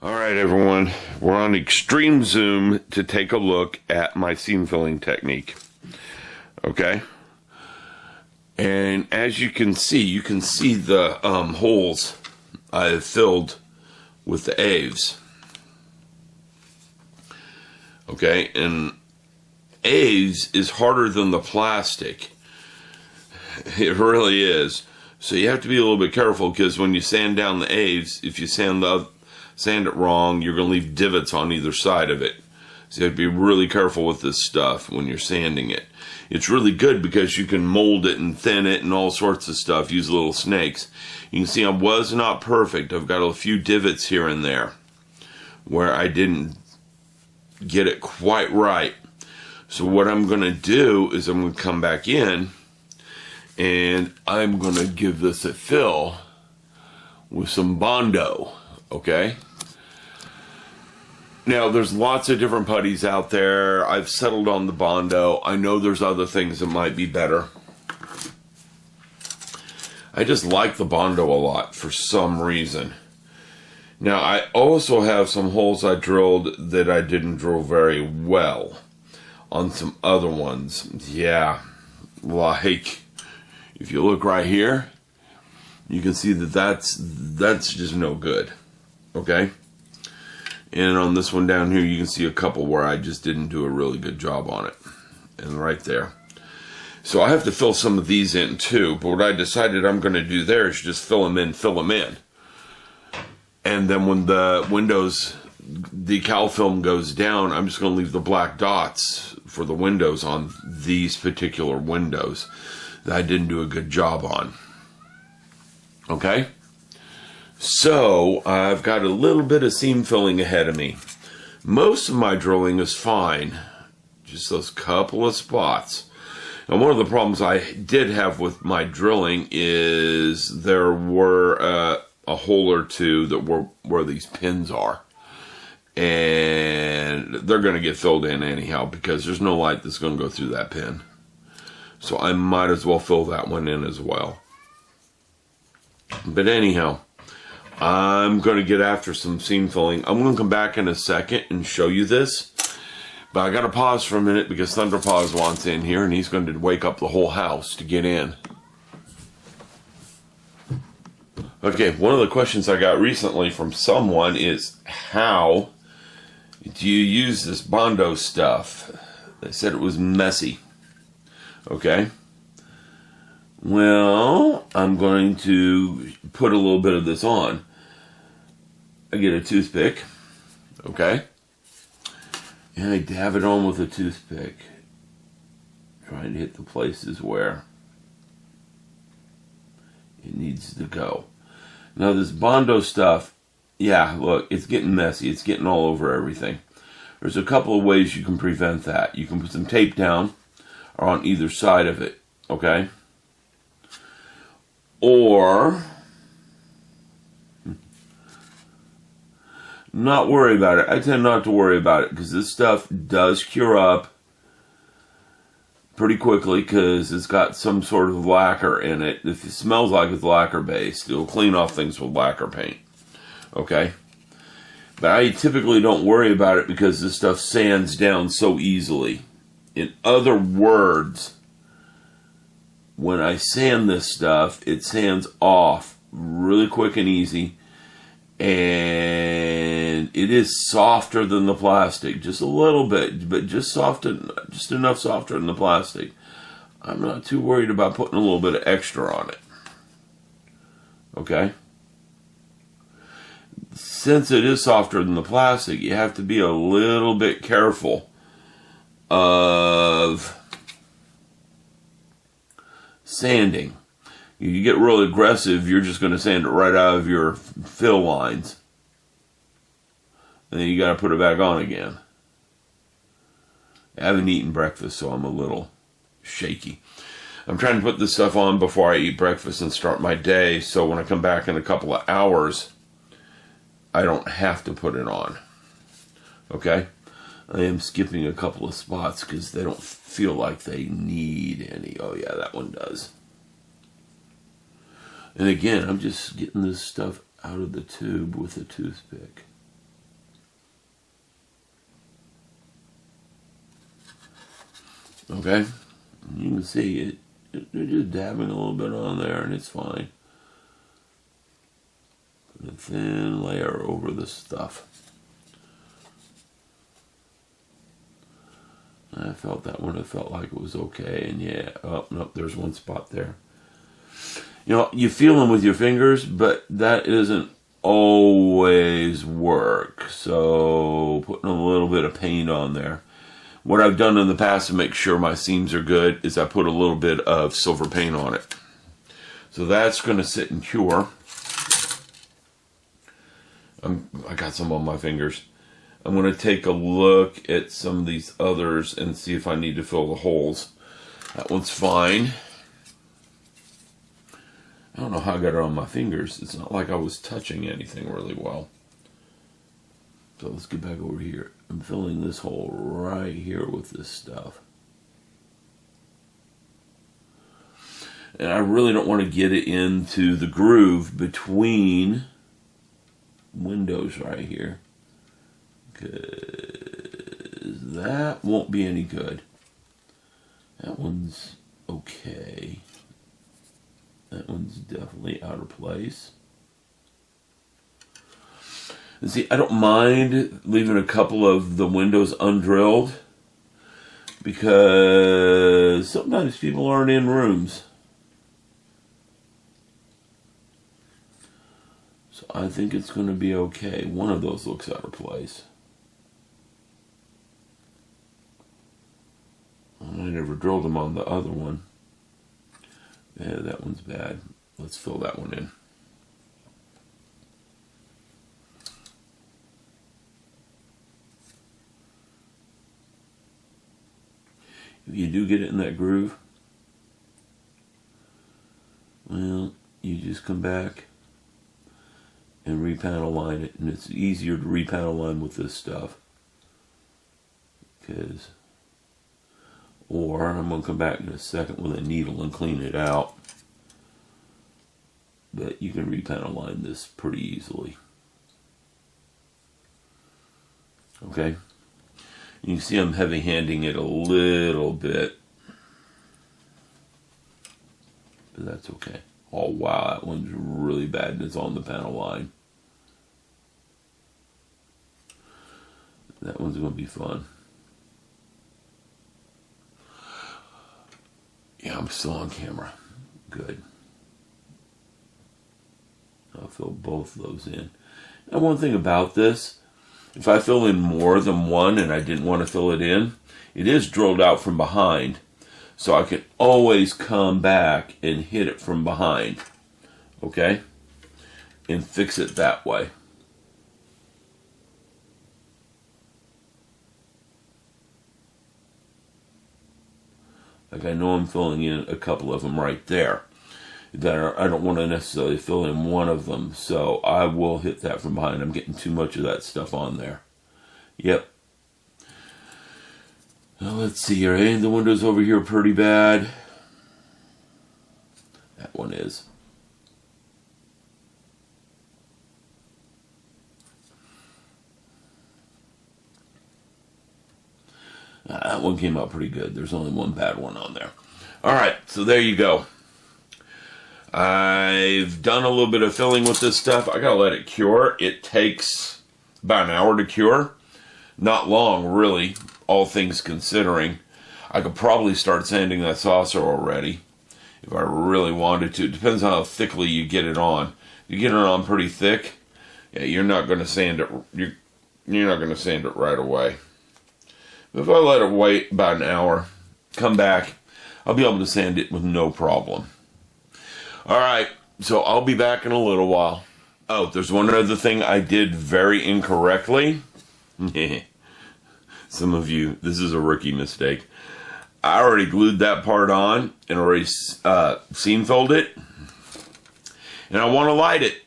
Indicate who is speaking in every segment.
Speaker 1: All right, everyone, we're on extreme zoom to take a look at my seam filling technique. Okay, and as you can see the holes I have filled with the Aves. Okay, and Aves is harder than the plastic. It really is. So you have to be a little bit careful, because when you sand down the Aves, if you sand it wrong, you're going to leave divots on either side of it. So you have to be really careful with this stuff when you're sanding it. It's really good because you can mold it and thin it and all sorts of stuff. Use little snakes. You can see I was not perfect. I've got a few divots here and there where I didn't get it quite right. So what I'm going to do is I'm going to come back in and I'm going to give this a fill with some Bondo. Okay? Now, there's lots of different putties out there. I've settled on the Bondo. I know there's other things that might be better. I just like the Bondo a lot for some reason. Now, I also have some holes I drilled that I didn't drill very well on some other ones. Yeah, like, if you look right here, you can see that that's just no good. Okay? And on this one down here, you can see a couple where I just didn't do a really good job on it. And right there. So I have to fill some of these in too. But what I decided I'm going to do there is just fill them in. And then when the windows decal film goes down, I'm just going to leave the black dots for the windows on these particular windows that I didn't do a good job on. Okay? So, I've got a little bit of seam filling ahead of me. Most of my drilling is fine. Just those couple of spots. And one of the problems I did have with my drilling is there were a hole or two that were where these pins are. And they're going to get filled in anyhow because there's no light that's going to go through that pin. So I might as well fill that one in as well. But anyhow, I'm going to get after some seam filling. I'm going to come back in a second and show you this. But I got to pause for a minute because Thunder Paws wants in here and he's going to wake up the whole house to get in. Okay, one of the questions I got recently from someone is, how do you use this Bondo stuff? They said it was messy. Okay. Well, I'm going to put a little bit of this on. I get a toothpick, okay, and I dab it on with a toothpick, trying to hit the places where it needs to go. Now this Bondo stuff, yeah, look, it's getting messy. It's getting all over everything. There's a couple of ways you can prevent that. You can put some tape down or on either side of it, okay? Or not worry about it. I tend not to worry about it because this stuff does cure up pretty quickly because it's got some sort of lacquer in it. If it smells like it's lacquer based, it'll clean off things with lacquer paint. Okay? But I typically don't worry about it because this stuff sands down so easily. In other words, when I sand this stuff, it sands off really quick and easy. And it is softer than the plastic. Just a little bit, but just enough softer than the plastic. I'm not too worried about putting a little bit of extra on it. Okay? Since it is softer than the plastic, you have to be a little bit careful of sanding. You get real aggressive, you're just going to sand it right out of your fill lines. And then you got to put it back on again. I haven't eaten breakfast, so I'm a little shaky. I'm trying to put this stuff on before I eat breakfast and start my day, so when I come back in a couple of hours, I don't have to put it on. Okay? I am skipping a couple of spots because they don't feel like they need any. Oh yeah, that one does. And again, I'm just getting this stuff out of the tube with a toothpick. Okay, you can see they're just dabbing a little bit on there, and it's fine. Put a thin layer over this stuff. I felt that one. It felt like it was okay, and yeah, oh nope, there's one spot there. You know, you feel them with your fingers, but that isn't always work. So putting a little bit of paint on there. What I've done in the past to make sure my seams are good is I put a little bit of silver paint on it. So that's going to sit and cure. I got some on my fingers. I'm going to take a look at some of these others and see if I need to fill the holes. That one's fine. I don't know how I got it on my fingers. It's not like I was touching anything really well. So let's get back over here. I'm filling this hole right here with this stuff. And I really don't want to get it into the groove between windows right here, because that won't be any good. That one's okay. That one's definitely out of place. And see, I don't mind leaving a couple of the windows undrilled, because sometimes people aren't in rooms. So I think it's going to be okay. One of those looks out of place. I never drilled them on the other one. Yeah, that one's bad. Let's fill that one in. If you do get it in that groove, well, you just come back and repanel line it, and it's easier to repanel line with this stuff. Or I'm going to come back in a second with a needle and clean it out. But you can repanel line this pretty easily. Okay? You can see I'm heavy-handing it a little bit. But that's okay. Oh wow, that one's really bad and it's on the panel line. That one's going to be fun. Yeah, I'm still on camera. Good. I'll fill both of those in. And one thing about this, if I fill in more than one and I didn't want to fill it in, it is drilled out from behind. So I can always come back and hit it from behind. Okay? And fix it that way. Like I know I'm filling in a couple of them right there. That I don't want to necessarily fill in one of them, so I will hit that from behind. I'm getting too much of that stuff on there. Yep. Now let's see here. Hey, the windows over here are pretty bad. That one is. That one came out pretty good. There's only one bad one on there. Alright, so there you go. I've done a little bit of filling with this stuff. I gotta let it cure. It takes about an hour to cure. Not long, really, all things considering. I could probably start sanding that saucer already if I really wanted to. It depends on how thickly you get it on. If you get it on pretty thick, yeah, you're not going to sand it. You're not going to sand it right away. But if I let it wait about an hour, come back, I'll be able to sand it with no problem. All right, so I'll be back in a little while. Oh, there's one other thing I did very incorrectly. Some of you, this is a rookie mistake. I already glued that part on and already seam filled it. And I want to light it.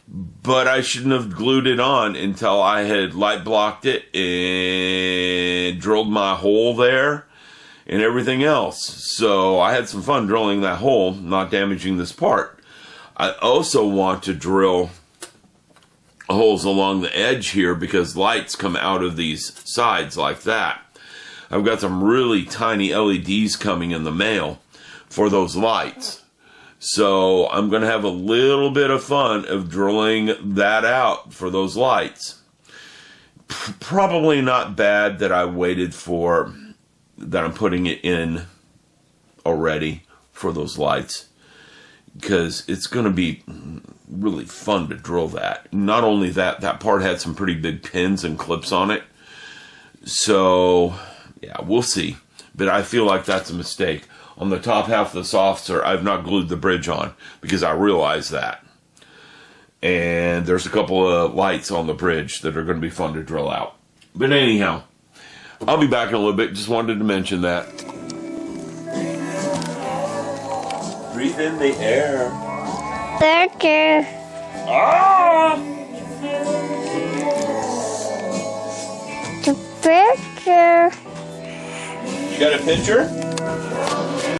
Speaker 1: But I shouldn't have glued it on until I had light blocked it and drilled my hole there and everything else. So I had some fun drilling that hole, not damaging this part. I also want to drill holes along the edge here because lights come out of these sides like that. I've got some really tiny LEDs coming in the mail for those lights. So I'm going to have a little bit of fun of drilling that out for those lights. Probably not bad that I waited for, that I'm putting it in already for those lights, because it's going to be really fun to drill that. Not only that, that part had some pretty big pins and clips on it. So, yeah, we'll see. But I feel like that's a mistake. On the top half of the software, I've not glued the bridge on because I realized that. And there's a couple of lights on the bridge that are going to be fun to drill out. But anyhow, I'll be back in a little bit. Just wanted to mention that. Breathe in the air.
Speaker 2: Burger.
Speaker 1: Ah!
Speaker 2: The burger.
Speaker 1: You got a picture?